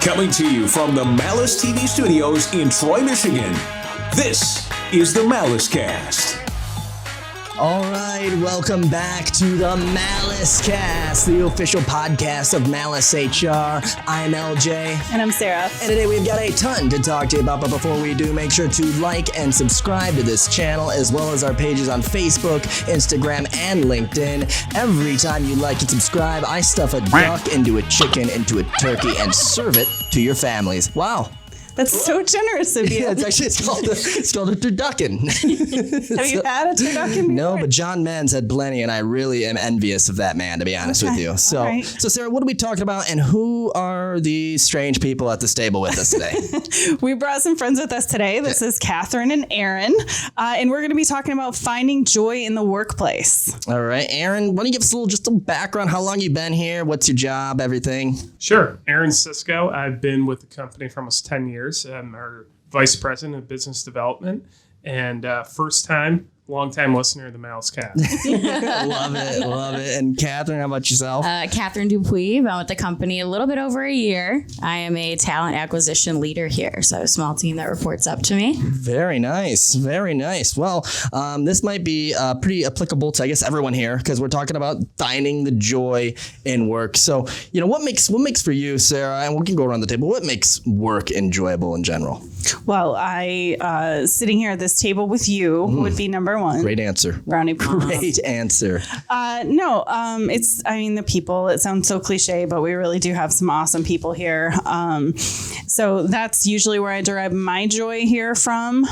Coming to you from the Malace TV studios in Troy, Michigan, this is the Malace Cast. All right, welcome back to the Malace Cast, the official podcast of Malace HR. I'm LJ. And I'm Sarah. And today we've got a ton to talk to you about, but before we do, make sure to like and subscribe to this channel, as well as our pages on Facebook, Instagram, and LinkedIn. Every time you like and subscribe, I stuff a duck into a chicken into a turkey and serve it to your families. Wow. That's so generous of you. Yeah, it's called a turducken. Have you had a turducken before? No, but John Mann's had plenty, and I really am envious of that man, to be honest with you. So, right. So Sarah, what are we talking about, and who are these strange people at the stable with us today? We brought some friends with us today. This is Catherine and Aaron, and we're going to be talking about finding joy in the workplace. All right, Aaron, why don't you give us a little background? How long you been here? What's your job? Everything? Sure. Aaron Cisco. I've been with the company for almost 10 years. I'm our vice president of business development and long-time listener of the Malace Cast. Love it. And Catherine, how about yourself? Catherine Dupuy. I've been with the company a little bit over a year. I am a talent acquisition leader here, so I have a small team that reports up to me. Very nice. Very nice. Well, this might be pretty applicable to, I guess, everyone here, because we're talking about finding the joy in work. So, what makes for you, Sarah, and we can go around the table, what makes work enjoyable in general? Well, sitting here at this table with you would be number one. Great answer. Round of applause. Great answer. It's the people. It sounds so cliche, but we really do have some awesome people here. So that's usually where I derive my joy here from.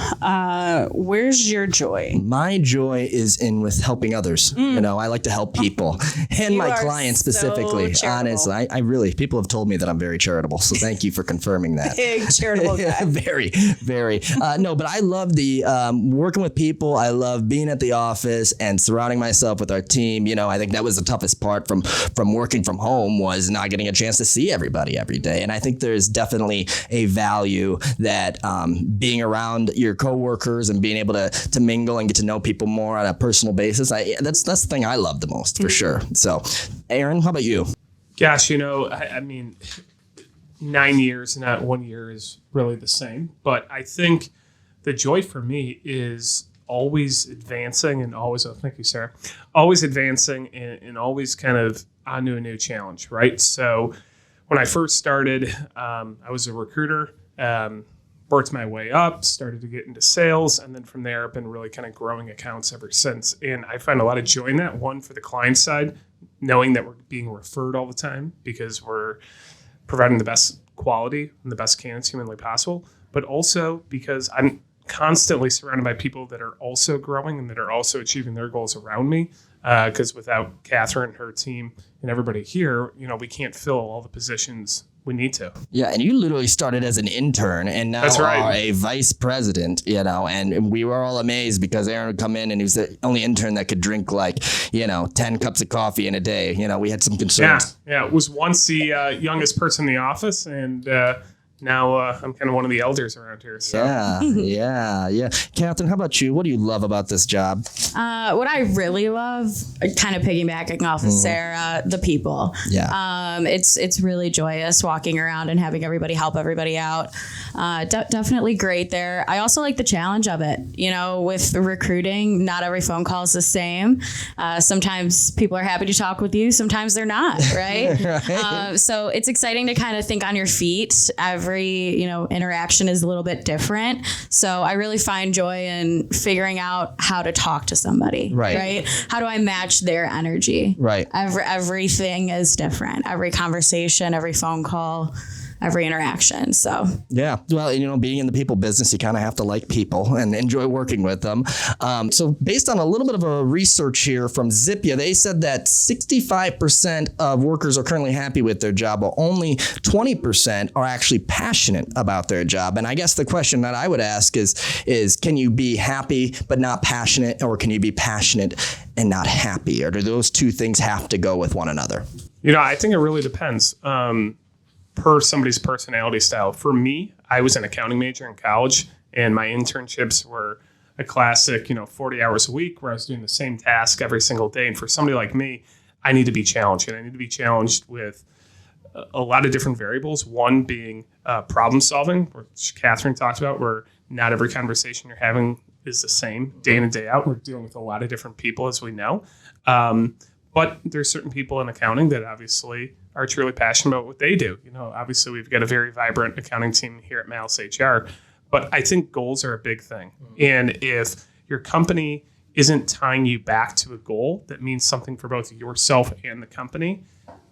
Where's your joy? My joy is with helping others. I like to help people and my clients specifically. So honestly, I really, people have told me that I'm very charitable. So thank you for confirming that. Big charitable guy. Very, very. No, but I love the working with people. I love being at the office and surrounding myself with our team. I think that was the toughest part from working from home, was not getting a chance to see everybody every day. And I think there's definitely a value that being around your coworkers and being able to mingle and get to know people more on a personal basis. That's the thing I love the most, for sure. So, Aaron, how about you? Gosh, I mean, 9 years, not 1 year is really the same. But I think the joy for me is always advancing and always, thank you, Sarah, always advancing and always kind of onto a new challenge, right? So when I first started, I was a recruiter, worked my way up, started to get into sales, and then from there I've been really kind of growing accounts ever since. And I find a lot of joy in that, one, for the client side, knowing that we're being referred all the time because we're providing the best quality and the best candidates humanly possible, but also because I'm constantly surrounded by people that are also growing and that are also achieving their goals around me. Because without Catherine and her team and everybody here, we can't fill all the positions we need to. Yeah, and you literally started as an intern and now are a vice president, and we were all amazed because Aaron would come in and he was the only intern that could drink 10 cups of coffee in a day. We had some concerns. Yeah, it was once the youngest person in the office, and now I'm kind of one of the elders around here. So. Yeah. Catherine, how about you? What do you love about this job? What I really love, kind of piggybacking off of Sarah, the people. Yeah. It's really joyous walking around and having everybody help everybody out. Definitely great there. I also like the challenge of it. With recruiting, not every phone call is the same. Sometimes people are happy to talk with you. Sometimes they're not, right? Right. So it's exciting to kind of think on your feet. Every interaction is a little bit different. So I really find joy in figuring out how to talk to somebody. Right? How do I match their energy? Right. Everything is different. Every conversation, every phone call, every interaction. So yeah, well, being in the people business, you kind of have to like people and enjoy working with them. So based on a little bit of a research here from Zippia, they said that 65% of workers are currently happy with their job, but only 20% are actually passionate about their job. And I guess the question that I would ask is can you be happy but not passionate, or can you be passionate and not happy? Or do those two things have to go with one another? I think it really depends. Per somebody's personality style. For me, I was an accounting major in college, and my internships were a classic, 40 hours a week where I was doing the same task every single day. And for somebody like me, I need to be challenged. And I need to be challenged with a lot of different variables. One being problem solving, which Catherine talked about, where not every conversation you're having is the same day in and day out. We're dealing with a lot of different people, as we know. But there's certain people in accounting that obviously are truly passionate about what they do. Obviously we've got a very vibrant accounting team here at Malace HR, but I think goals are a big thing. And if your company isn't tying you back to a goal that means something for both yourself and the company,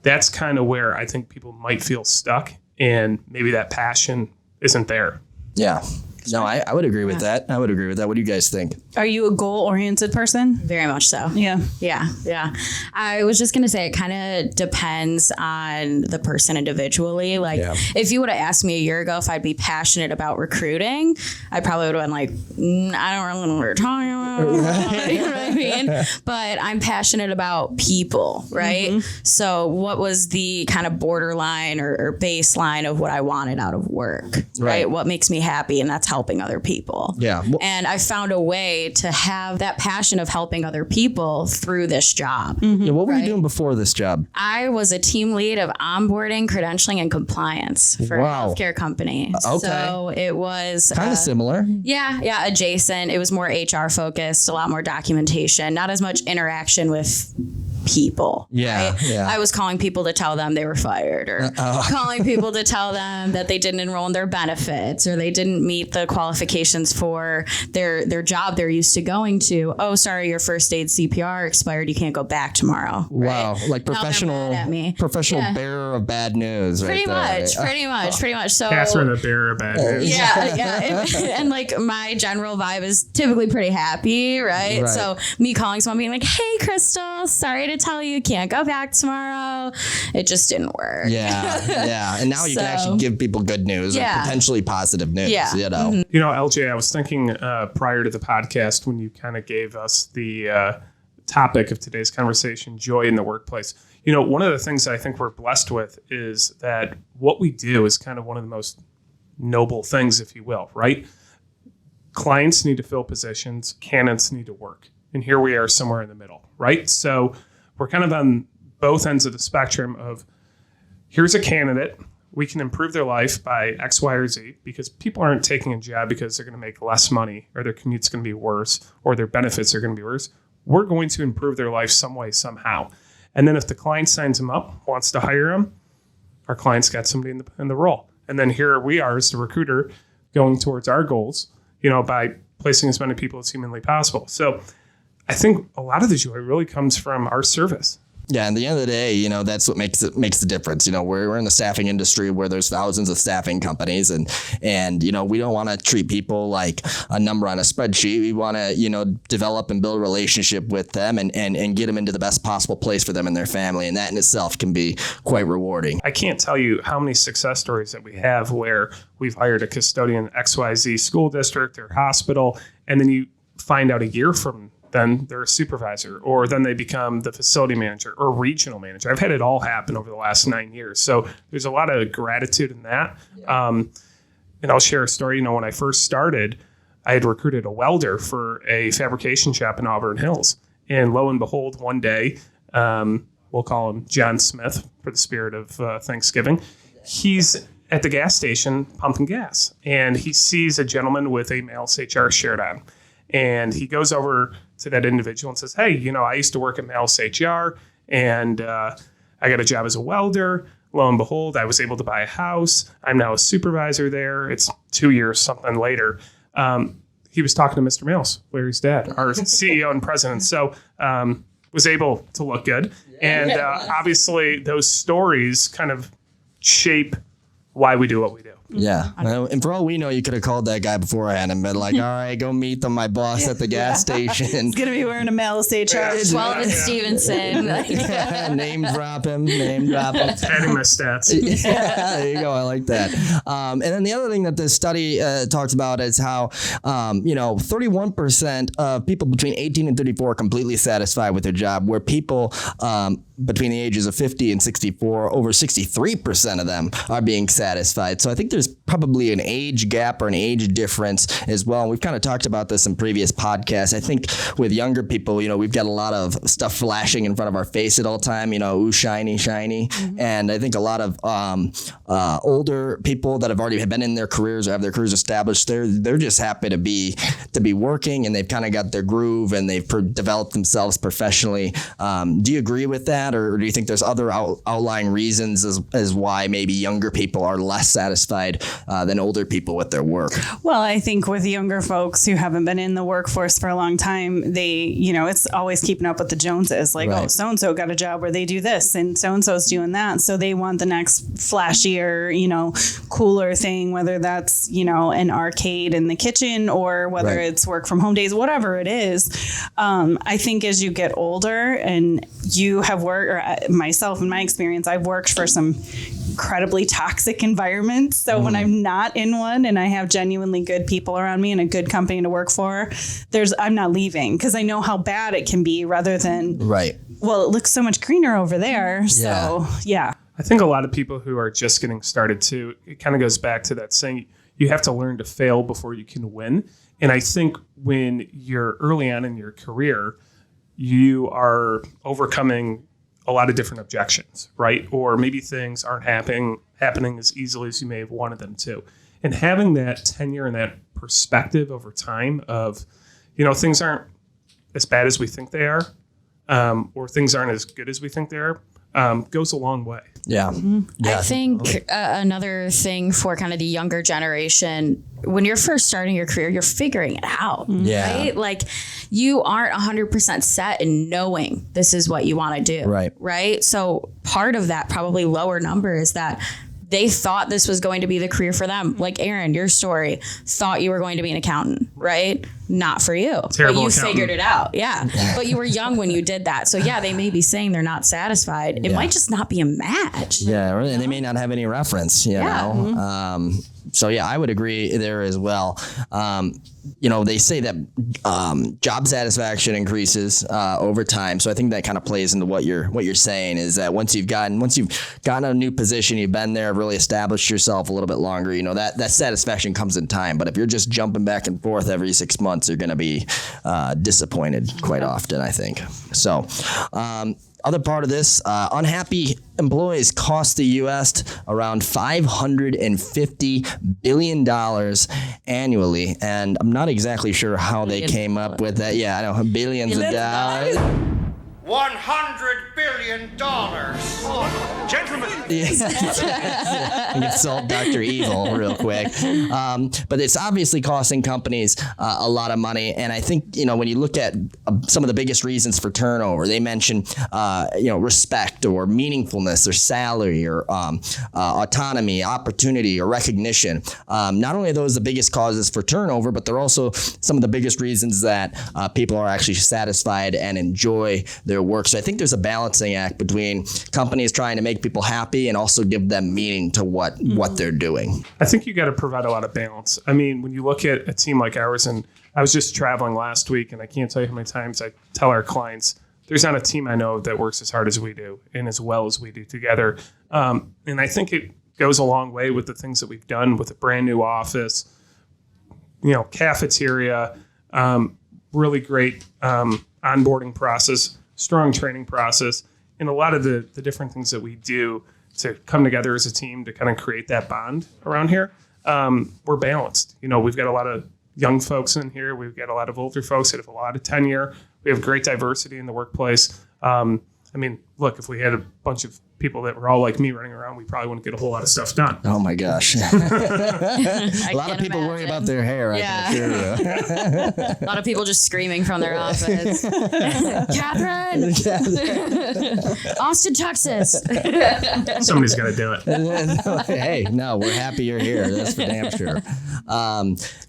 that's kind of where I think people might feel stuck, and maybe that passion isn't there. Yeah. No, I would agree with that. I would agree with that. What do you guys think? Are you a goal-oriented person? Very much so. Yeah. Yeah. I was just going to say, it kind of depends on the person individually. Like, if you would have asked me a year ago if I'd be passionate about recruiting, I probably would have been like, I don't really know what you're talking about. You know what I mean? But I'm passionate about people, right? Mm-hmm. So what was the kind of borderline or baseline of what I wanted out of work, right? What makes me happy? And that's helping other people. Yeah. And I found a way to have that passion of helping other people through this job. Mm-hmm. Yeah, what were you doing before this job? I was a team lead of onboarding, credentialing, and compliance for a healthcare company. Okay. So it was kind of similar. Yeah, adjacent. It was more HR focused, a lot more documentation, not as much interaction with people. Yeah, right? yeah. I was calling people to tell them they were fired, or calling people to tell them that they didn't enroll in their benefits, or they didn't meet the qualifications for their job they're used to going to. Oh, sorry, your first aid CPR expired. You can't go back tomorrow. Wow, right? like professional bearer of bad news. Pretty much. So Catherine, a bearer of bad news. Yeah. And like my general vibe is typically pretty happy, right? So me calling someone being like, "Hey, Crystal, sorry to tell you can't go back tomorrow." It just didn't work. Yeah. And now you can actually give people good news or potentially positive news. Yeah. LJ, I was thinking prior to the podcast when you kind of gave us the topic of today's conversation, joy in the workplace. One of the things I think we're blessed with is that what we do is kind of one of the most noble things, if you will, right? Clients need to fill positions, candidates need to work. And here we are somewhere in the middle, right? So we're kind of on both ends of the spectrum of, here's a candidate, we can improve their life by X, Y, or Z, because people aren't taking a job because they're going to make less money, or their commute's going to be worse, or their benefits are going to be worse. We're going to improve their life some way, somehow. And then if the client signs them up, wants to hire them, our client's got somebody in the role. And then here we are as the recruiter going towards our goals, by placing as many people as humanly possible. So I think a lot of the joy really comes from our service. Yeah, and at the end of the day, that's what makes the difference. We're in the staffing industry where there's thousands of staffing companies, and we don't want to treat people like a number on a spreadsheet. We want to develop and build a relationship with them and get them into the best possible place for them and their family, and that in itself can be quite rewarding. I can't tell you how many success stories that we have where we've hired a custodian at XYZ school district or hospital, and then you find out a year from then they're a supervisor, or then they become the facility manager or regional manager. I've had it all happen over the last 9 years. So there's a lot of gratitude in that. And I'll share a story. When I first started, I had recruited a welder for a fabrication shop in Auburn Hills. And lo and behold, one day, we'll call him John Smith for the spirit of Thanksgiving. He's at the gas station pumping gas, and he sees a gentleman with a Malace HR shirt on. And he goes over to that individual and says, "Hey, I used to work at Malace HR, and I got a job as a welder. Lo and behold, I was able to buy a house. I'm now a supervisor there." It's 2 years something later. He was talking to Mr. Malace, Larry's dad, our CEO and president. So was able to look good. And obviously those stories kind of shape why we do what we do. Yeah. And for all we know, you could have called that guy beforehand and been like, "All right, go meet my boss at the gas station." He's going to be wearing a Malace HR. 12 and Stevenson. Name drop him. Adding my stats. Yeah, there you go. I like that. And then the other thing that this study talks about is how, 31% of people between 18 and 34 are completely satisfied with their job, where people between the ages of 50 and 64, over 63% of them are being satisfied. So I think there's probably an age gap or an age difference as well. And we've kind of talked about this in previous podcasts. I think with younger people, we've got a lot of stuff flashing in front of our face at all time, ooh, shiny. Mm-hmm. And I think a lot of older people that have already been in their careers or have their careers established, they're just happy to be working, and they've kind of got their groove and they've developed themselves professionally. Do you agree with that, or do you think there's other outlying reasons as why maybe younger people are less satisfied than older people with their work? Well, I think with younger folks who haven't been in the workforce for a long time, they, it's always keeping up with the Joneses. Like, right. Oh, so-and-so got a job where they do this and so-and-so's doing that. So they want the next flashier, cooler thing, whether that's, an arcade in the kitchen or whether right. it's work from home days, whatever it is. I think as you get older and you have worked, or myself in my experience, I've worked for some incredibly toxic environments. So when I'm not in one and I have genuinely good people around me and a good company to work for, I'm not leaving because I know how bad it can be rather than, right. Well, it looks so much greener over there. So, yeah. I think a lot of people who are just getting started too, it kind of goes back to that saying, you have to learn to fail before you can win. And I think when you're early on in your career, you are overcoming a lot of different objections, right? Or maybe things aren't happening as easily as you may have wanted them to. And having that tenure and that perspective over time of, things aren't as bad as we think they are, or things aren't as good as we think they are, goes a long way. Yeah. Mm-hmm. Yeah. I think another thing for kind of the younger generation, when you're first starting your career, you're figuring it out, yeah. right? Like you aren't 100% set in knowing this is what you want to do. Right. Right. So part of that probably lower number is that they thought this was going to be the career for them. Like Aaron, your story, thought you were going to be an accountant, right? Not for you. Terrible but you accountant. figured it out. Yeah. But you were young when you did that. So yeah, they may be saying they're not said. It might just not be a match. Yeah. And they may not have any reference, you know? Mm-hmm. So yeah, I would agree there as well. They say that job satisfaction increases over time. So I think that kind of plays into what you're saying is that once you've gotten a new position, you've been there, really established yourself a little bit longer, that satisfaction comes in time. But if you're just jumping back and forth every 6 months, you're going to be disappointed quite often, I think. So other part of this, unhappy employees cost the U.S. around $550 billion annually. And I'm not exactly sure how they came up with that. Yeah, I know, billions of dollars. $100 billion. Gentlemen. Consult Dr. Evil real quick. But it's obviously costing companies a lot of money. And I think, when you look at some of the biggest reasons for turnover, they mention, respect or meaningfulness or salary or autonomy, opportunity or recognition. Not only are those the biggest causes for turnover, but they're also some of the biggest reasons that people are actually satisfied and enjoy their work. So I think there's a balancing act between companies trying to make people happy and also give them meaning to what they're doing. I think you got to provide a lot of balance. I mean, when you look at a team like ours, and I was just traveling last week, and I can't tell you how many times I tell our clients, there's not a team I know that works as hard as we do and as well as we do together. And I think it goes a long way with the things that we've done with a brand new office, cafeteria, really great onboarding process, strong training process, and a lot of the different things that we do to come together as a team to kind of create that bond around here. We're balanced. We've got a lot of young folks in here. We've got a lot of older folks that have a lot of tenure. We have great diversity in the workplace. Look, if we had a bunch of people that were all like me running around, we probably wouldn't get a whole lot of stuff done. Oh my gosh. A lot of people worry about their hair. Yeah. I can assure you. A lot of people just screaming from their office. Catherine! Austin, Texas. Somebody's got to do it. Hey, no, we're happy you're here. That's for damn sure.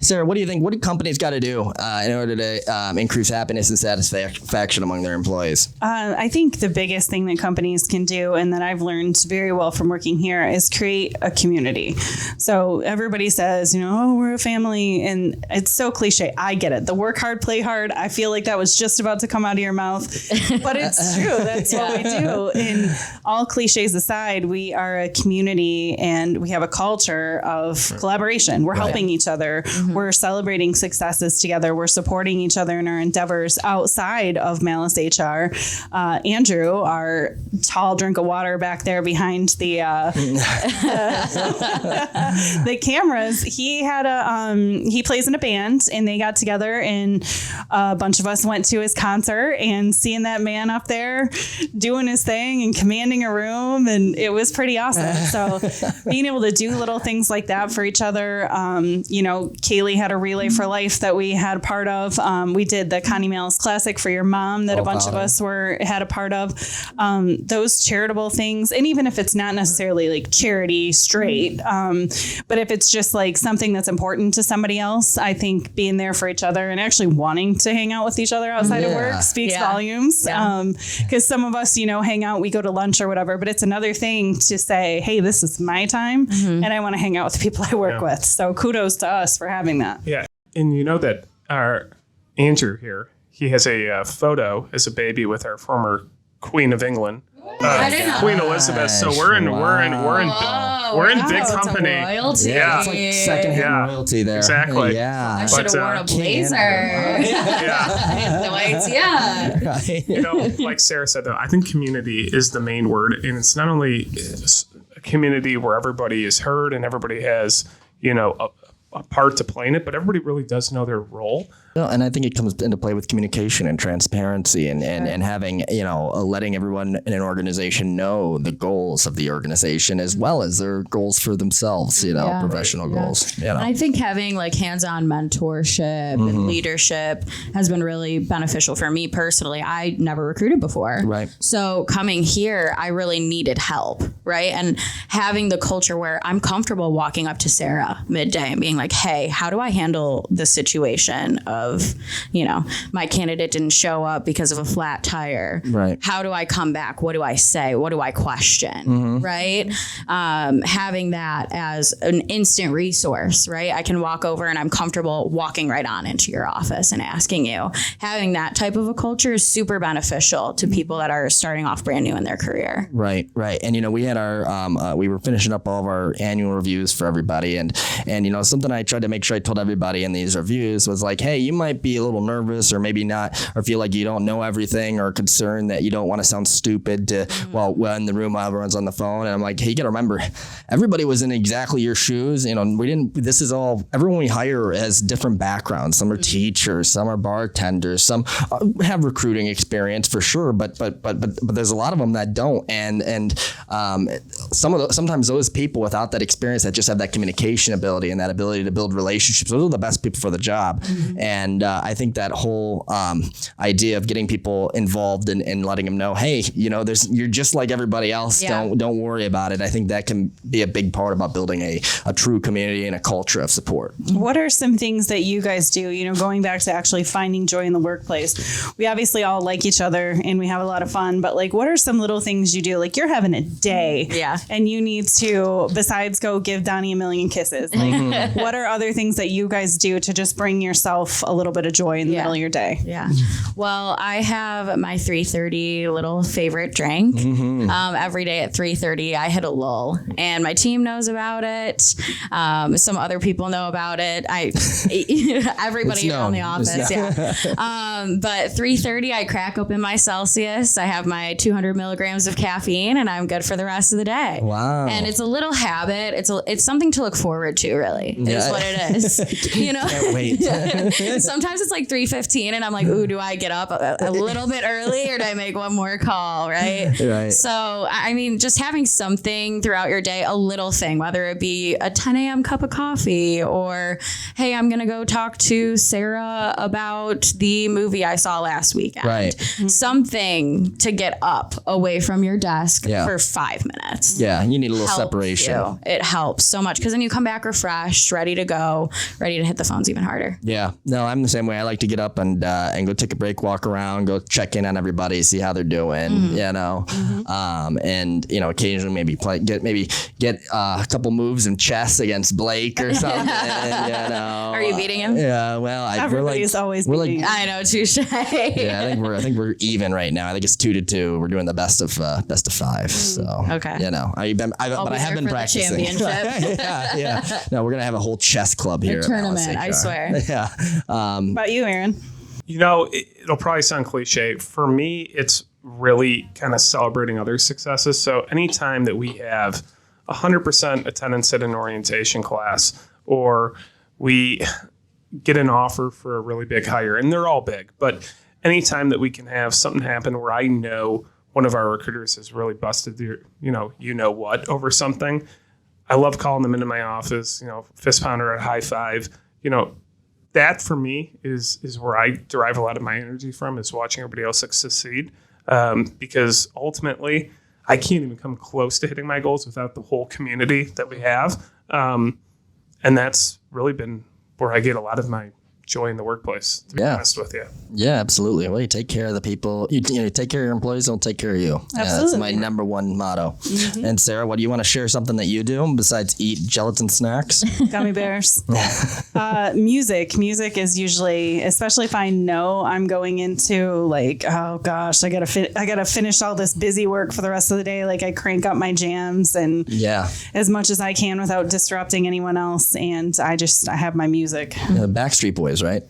Sarah, what do you think? What do companies got to do in order to increase happiness and satisfaction among their employees? I think the biggest thing that companies can do, and that I've learned very well from working here is create a community. So everybody says, oh, we're a family, and it's so cliche. I get it. The work hard, play hard. I feel like that was just about to come out of your mouth, but it's true. That's what we do. And all cliches aside, we are a community and we have a culture of collaboration. We're helping each other. We're celebrating successes together. We're supporting each other in our endeavors outside of Malace HR. Andrew, our tall drink of water back there behind the the cameras, he plays in a band, and they got together, and a bunch of us went to his concert, and seeing that man up there doing his thing and commanding a room, and it was pretty awesome. So being able to do little things like that for each other. Kaylee had a Relay for Life that we had a part of. We did the Connie Malace Classic for your mom that a bunch of us had a part of. Those charitable things, and even if it's not necessarily like charity straight, but if it's just like something that's important to somebody else, I think being there for each other and actually wanting to hang out with each other outside of work speaks volumes. Because some of us, hang out, we go to lunch or whatever, but it's another thing to say, hey, this is my time and I want to hang out with the people I work with. So kudos to us for having that. Yeah. And you know that our Andrew here, he has a photo as a baby with our former Queen of England, Queen Elizabeth. So we're in big company. Royalty. Yeah, it's like secondhand royalty there. Exactly. Yeah. I should have worn a blazer. I had no idea. Like Sarah said, though, I think community is the main word, and it's not only a community where everybody is heard and everybody has, a part to play in it, but everybody really does know their role. No, and I think it comes into play with communication and transparency and having, letting everyone in an organization know the goals of the organization as well as their goals for themselves, professional goals. And I think having like hands-on mentorship and leadership has been really beneficial for me personally. I never recruited before. Right. So coming here, I really needed help, right? And having the culture where I'm comfortable walking up to Sarah midday and being like, hey, how do I handle the situation of, my candidate didn't show up because of a flat tire. Right. How do I come back? What do I say? What do I question? Right. Having that as an instant resource, right? I can walk over and I'm comfortable walking right on into your office and asking you. Having that type of a culture is super beneficial to people that are starting off brand new in their career. Right. And, we had our, we were finishing up all of our annual reviews for everybody. And something I tried to make sure I told everybody in these reviews was like, hey, you might be a little nervous or maybe not, or feel like you don't know everything or concerned that you don't want to sound stupid while in the room while everyone's on the phone. And I'm like, hey, you got to remember, everybody was in exactly your shoes. Everyone we hire has different backgrounds. Some are teachers, some are bartenders, some have recruiting experience for sure, but there's a lot of them that don't. And sometimes those people without that experience that just have that communication ability and that ability to build relationships, those are the best people for the job. And I think that whole idea of getting people involved and letting them know, hey, you're just like everybody else. Yeah. Don't worry about it. I think that can be a big part about building a true community and a culture of support. What are some things that you guys do, going back to actually finding joy in the workplace? We obviously all like each other and we have a lot of fun, but like, what are some little things you do? Like you're having a day and you need to, besides go give Donnie a million kisses, like what are other things that you guys do to just bring yourself a little bit of joy in the middle of your day? Yeah. Well, I have my 3:30 little favorite drink. Every day at 3:30, I hit a lull, and my team knows about it. Some other people know about it. Everybody around the office. But 3:30, I crack open my Celsius. I have my 200 milligrams of caffeine, and I'm good for the rest of the day. Wow. And it's a little habit. It's something to look forward to, really, is what it is. Can't wait. Sometimes it's like 3:15 and I'm like, ooh, do I get up a little bit early or do I make one more call? Right. So, I mean, just having something throughout your day, a little thing, whether it be a 10 a.m. cup of coffee or, hey, I'm going to go talk to Sarah about the movie I saw last weekend. Right. Something to get up away from your desk for 5 minutes. Yeah. You need a little separation. It helps so much because then you come back refreshed, ready to go, ready to hit the phones even harder. Yeah. No, No, I'm the same way. I like to get up and go take a break, walk around, go check in on everybody, see how they're doing, and occasionally maybe get a couple moves in chess against Blake or something. Are you beating him? Yeah, well, Everybody's always beating. I know, touche. Yeah, I think we're even right now. I think it's 2-2. We're doing the best of 5. So okay, I have been practicing. Yeah. No, we're gonna have a whole chess club here. A tournament, I swear. Yeah. What about you, Aaron? It'll probably sound cliche. For me, it's really kind of celebrating other successes. So anytime that we have 100% attendance at an orientation class, or we get an offer for a really big hire, and they're all big, but anytime that we can have something happen where I know one of our recruiters has really busted their, what over something, I love calling them into my office, fist pounder, a high five, that for me is where I derive a lot of my energy from, is watching everybody else succeed. Because ultimately I can't even come close to hitting my goals without the whole community that we have. And that's really been where I get a lot of my joy in the workplace, to be honest with you. Yeah, absolutely. Well, you take care of the people. You take care of your employees, they'll take care of you. Absolutely. Yeah, that's my number one motto. Mm-hmm. And Sarah, what do you want to share something that you do besides eat gelatin snacks? Gummy bears. Music. Music is usually, especially if I know I'm going into oh gosh, I gotta finish all this busy work for the rest of the day. I crank up my jams and as much as I can without disrupting anyone else. And I have my music. Backstreet Boys, right?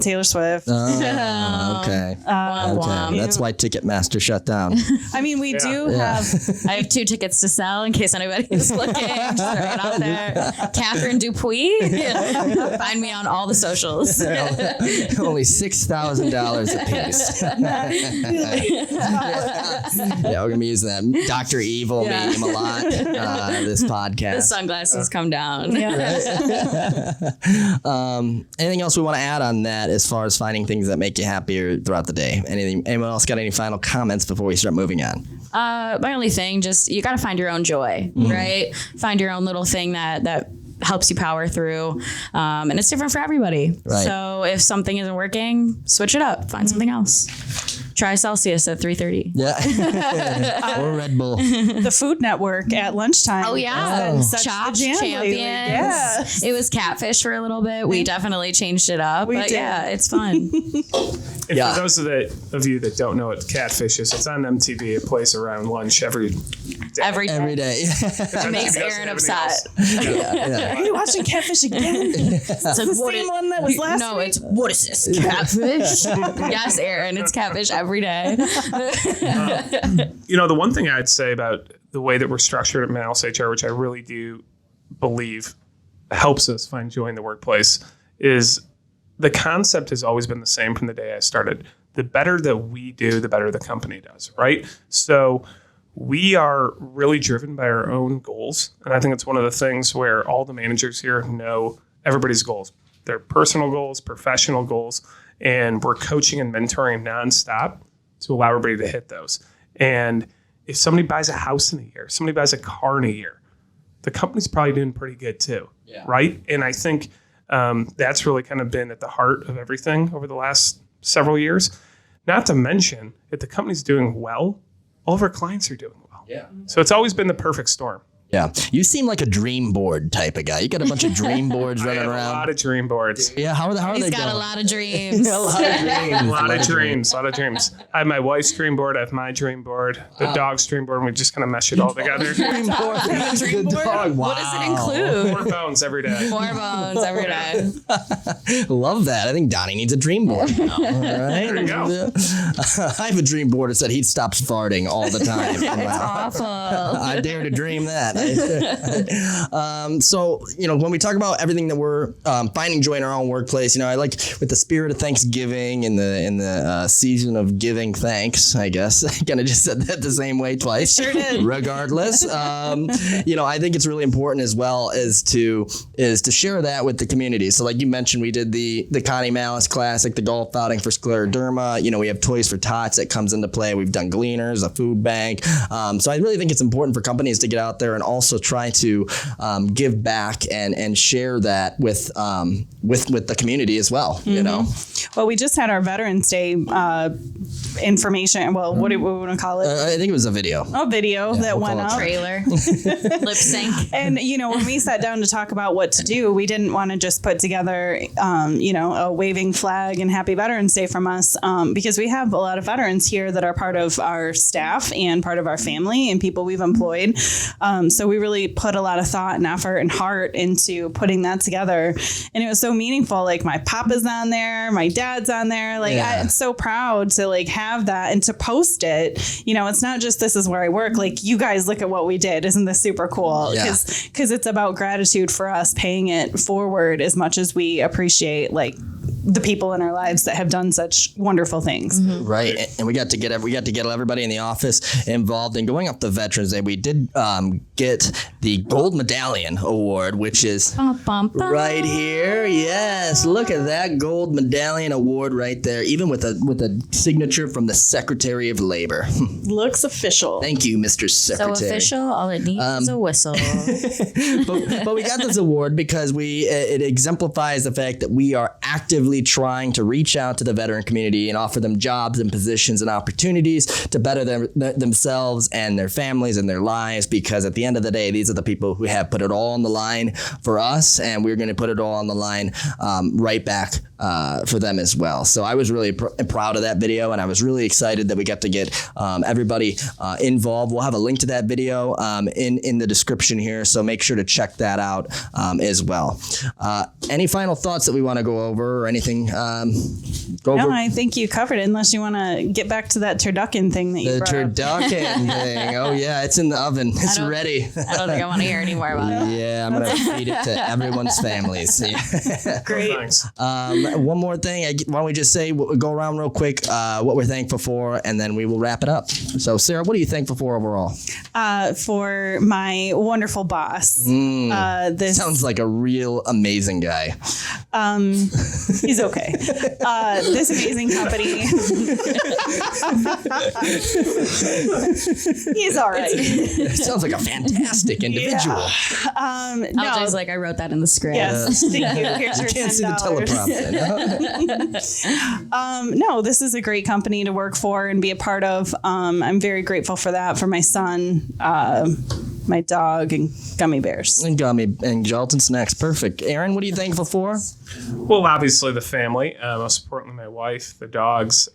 Taylor Swift. Oh, okay. That's why Ticketmaster shut down. I mean, we do have. I have 2 tickets to sell in case anybody's looking. Just throw it out there. Catherine Dupuis. Find me on all the socials. Only $6,000 a piece. We're gonna be using that Dr. Evil meme a lot. This podcast. The sunglasses come down. Anything else we want to add on that as far as finding things that make you happier throughout the day? Anyone else got any final comments before we start moving on? My only thing, just you got to find your own joy, right? Find your own little thing that helps you power through. And it's different for everybody. Right. So if something isn't working, switch it up, find something else. Try Celsius at 3:30. Yeah. Or Red Bull. The Food Network at lunchtime. Oh, yeah. Chopped Champions. Yeah. It was Catfish for a little bit. We definitely changed it up. But yeah, it's fun. For those of you that don't know what Catfish is, it's on MTV. It plays around lunch every day. Every day. It makes Aaron upset. Are you watching Catfish again? It's the same one that was last week? It's, what is this, Catfish? Yes, Aaron, it's Catfish every day. The one thing I'd say about the way that we're structured at Malace HR, which I really do believe helps us find joy in the workplace, is the concept has always been the same from the day I started. The better that we do, the better the company does, right? So we are really driven by our own goals. And I think it's one of the things where all the managers here know everybody's goals, their personal goals, professional goals, and we're coaching and mentoring nonstop to allow everybody to hit those. And if somebody buys a house in a year, somebody buys a car in a year, the company's probably doing pretty good too, right? And I think that's really kind of been at the heart of everything over the last several years. Not to mention, if the company's doing well, all of our clients are doing well. Yeah. So it's always been the perfect storm. Yeah. You seem like a dream board type of guy. You got a bunch of dream boards running around. A lot of dream boards. Yeah. How are they He's got going? a lot of dreams. A lot of dreams. A lot of dreams. I have my wife's dream board. I have my dream board. The dog's dream board. And we just kind of mesh it all together. Dream board. Dream board? Dog. Wow. What does it include? 4 bones every day. 4 bones every day. Love that. I think Donnie needs a dream board now. All right. There you go. I have a dream board that said he stops farting all the time. It's awful. I dare to dream that. So, when we talk about everything that we're finding joy in our own workplace, I like with the spirit of Thanksgiving and the season of giving thanks, I guess. I kind of just said that the same way twice. Sure did. Regardless, I think it's really important as well is to share that with the community. So like you mentioned, we did the Connie Malace Classic, the golf outing for scleroderma. We have Toys for Tots that comes into play. We've done Gleaners, a food bank. So I really think it's important for companies to get out there and also try to give back and share that with the community as well. You know. Well, we just had our Veterans Day information. Well, what do we want to call it? I think it was a video. A video that we'll went call it up. Trailer, lip sync. And, when we sat down to talk about what to do, we didn't want to just put together, a waving flag and happy Veterans Day from us, because we have a lot of veterans here that are part of our staff and part of our family and people we've employed. So we really put a lot of thought and effort and heart into putting that together. And it was so meaningful. Like my papa's on there, my dad's on there. Like I'm so proud to have that and to post it. It's not just this is where I work. Like you guys look at what we did. Isn't this super cool? Because it's about gratitude for us, paying it forward as much as we appreciate the people in our lives that have done such wonderful things. Right. And we got to get everybody in the office involved. And going up to Veterans Day, we did get the Gold Medallion Award, which is right here. Yes. Look at that Gold Medallion Award right there, even with a signature from the Secretary of Labor. Looks official. Thank you, Mr. Secretary. So official, all it needs is a whistle. but we got this award because it exemplifies the fact that we are actively trying to reach out to the veteran community and offer them jobs and positions and opportunities to better themselves and their families and their lives, because at the end of the day, these are the people who have put it all on the line for us, and we're going to put it all on the line right back for them as well. So I was really proud of that video, and I was really excited that we got to get everybody involved. We'll have a link to that video in the description here, so make sure to check that out as well. Any final thoughts that we want to go over or anything? No, I think you covered it, unless you want to get back to that turducken thing that you brought up. The turducken thing. Oh, yeah, it's in the oven. It's ready. I don't think I want to hear any more about it. Yeah, I'm going to feed it to everyone's families. Great. Thanks. One more thing. Why don't we just say, go around real quick, what we're thankful for, and then we will wrap it up. So, Sarah, what are you thankful for overall? For my wonderful boss. This sounds like a real amazing guy. He's okay. This amazing company. He's all right. Sounds like a fantastic individual. I was like, I wrote that in the script. Yes. Thank you. Here's your Can't see the teleprompter. No, this is a great company to work for and be a part of. I'm very grateful for that, for my son, my dog, and gummy bears. And gelatin snacks. Perfect. Aaron, what are you thankful for? Well, obviously the family, most importantly my wife, the dogs.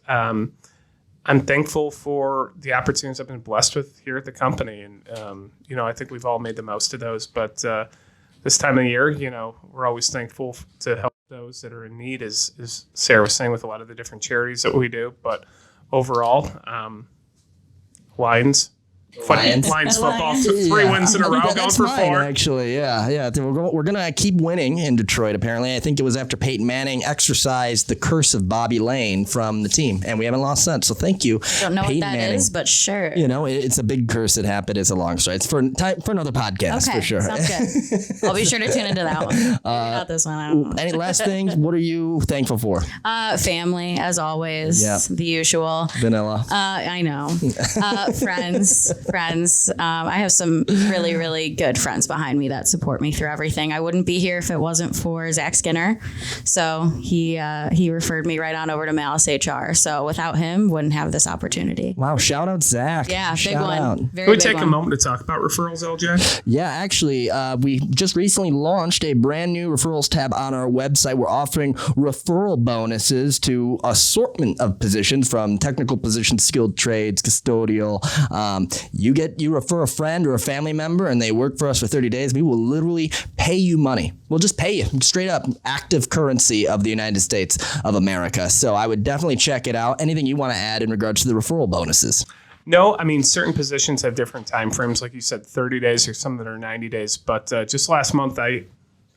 I'm thankful for the opportunities I've been blessed with here at the company. And, I think we've all made the most of those. But this time of year, we're always thankful to help those that are in need, as Sarah was saying, with a lot of the different charities that we do. But overall, Lions football, 3 wins in a row, going for 4. Actually, yeah. We're gonna keep winning in Detroit. Apparently, I think it was after Peyton Manning exercised the curse of Bobby Lane from the team, and we haven't lost since. So thank you. I don't know Peyton what that Manning. is, but sure. It's a big curse that happened. It's a long story. It's for another podcast Okay, for sure. sounds good. I'll be sure to tune into that one. Maybe not this one. I don't know. Any last things? What are you thankful for? Family, as always. Yeah. The usual. Vanilla. I know. Friends. I have some really, really good friends behind me that support me through everything. I wouldn't be here if it wasn't for Zach Skinner. So he referred me right on over to Malace HR. So without him, wouldn't have this opportunity. Wow. Shout out, Zach. Yeah, shout big one. out. Very Can we big take one. a moment to talk about referrals, LJ? Yeah, actually, we just recently launched a brand new referrals tab on our website. We're offering referral bonuses to assortment of positions, from technical positions, skilled trades, custodial. You refer a friend or a family member and they work for us for 30 days. We will literally pay you money. We'll just pay you straight up, active currency of the United States of America. So I would definitely check it out. Anything you want to add in regards to the referral bonuses? No, I mean, certain positions have different time frames. Like you said, 30 days or some that are 90 days. But just last month, I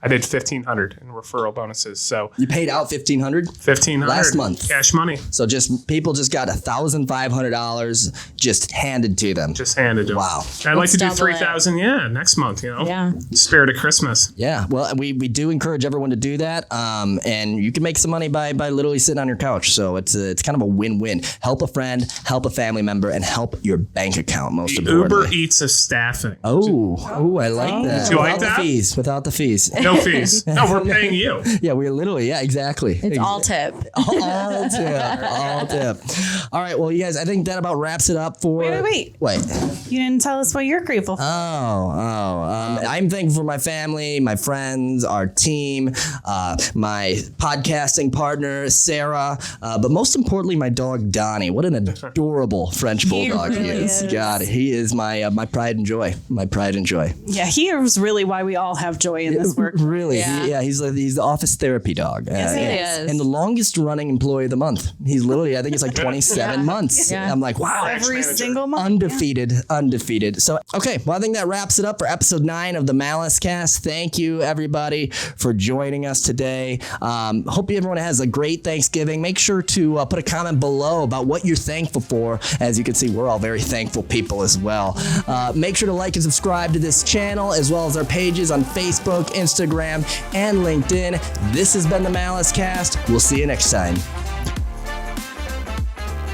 I did $1,500 in referral bonuses. So You paid out $1,500 $1,500 last month. cash money. So people just got $1,500 just handed to them. Just handed to them. Wow. I'd like to do double it. 3,000. Yeah, next month. Yeah. Spirit of Christmas. Yeah, well, we do encourage everyone to do that, and you can make some money by literally sitting on your couch. So it's kind of a win-win. Help a friend, help a family member, and help your bank account. Most importantly. Uber Eats of staffing. Oh, I like that. Did you like Without that? the fees. Without the fees. No fees. No, we're paying you. Yeah, we're literally. Yeah, exactly. It's all tip. All tip. All tip. All right. Well, you guys, I think that about wraps it up for. Wait. Wait. You didn't tell us what you're grateful for. I'm thankful for my family, my friends, our team, my podcasting partner, Sarah, but most importantly, my dog, Donnie. What an adorable French bulldog he really is. is. God, he is my pride and joy. My pride and joy. Yeah, he is really why we all have joy in this work. Really? Yeah. He's the office therapy dog. Yes, he is. And the longest running employee of the month. He's literally, I think it's like 27 months. Yeah. I'm like, wow. Every manager. single month. Undefeated. So, okay. Well, I think that wraps it up for episode 9 of the Malace Cast. Thank you, everybody, for joining us today. Hope everyone has a great Thanksgiving. Make sure to put a comment below about what you're thankful for. As you can see, we're all very thankful people as well. Make sure to like and subscribe to this channel, as well as our pages on Facebook, Instagram, and LinkedIn. This has been the Malace Cast. We'll see you next time.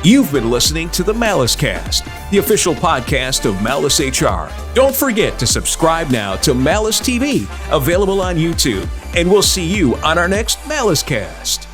You've been listening to the Malace Cast, the official podcast of Malace HR. Don't forget to subscribe now to Malace TV, available on YouTube, and we'll see you on our next Malace Cast.